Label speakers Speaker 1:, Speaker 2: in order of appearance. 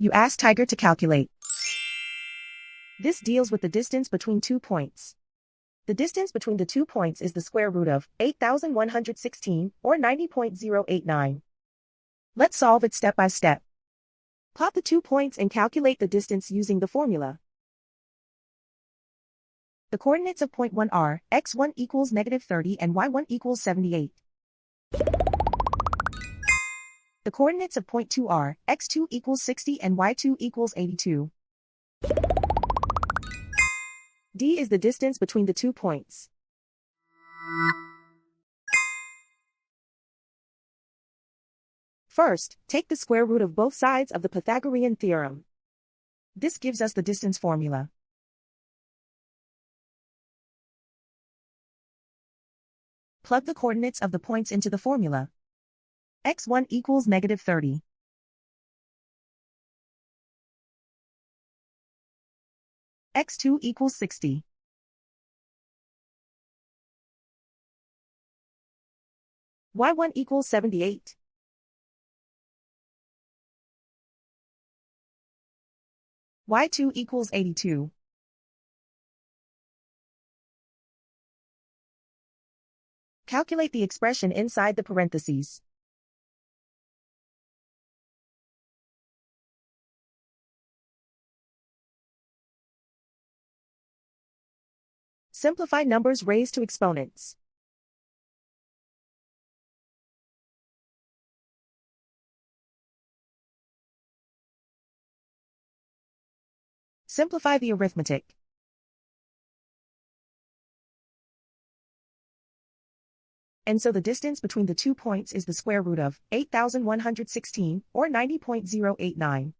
Speaker 1: You ask Tiger to calculate. This deals with the distance between 2 points. The distance between the 2 points is the square root of 8,116, or 90.089. Let's solve it step by step. Plot the 2 points and calculate the distance using the formula. The coordinates of point 1 are x1 equals -30 and y1 equals 78. The coordinates of point 2 are x2 equals 60 and y2 equals 82. D is the distance between the 2 points. First, take the square root of both sides of the Pythagorean theorem. This gives us the distance formula. Plug the coordinates of the points into the formula. x1 equals -30. x2 equals 60. y1 equals 78. y2 equals 82. Calculate the expression inside the parentheses. Simplify numbers raised to exponents. Simplify the arithmetic. And so the distance between the 2 points is the square root of 8,116, or 90.089.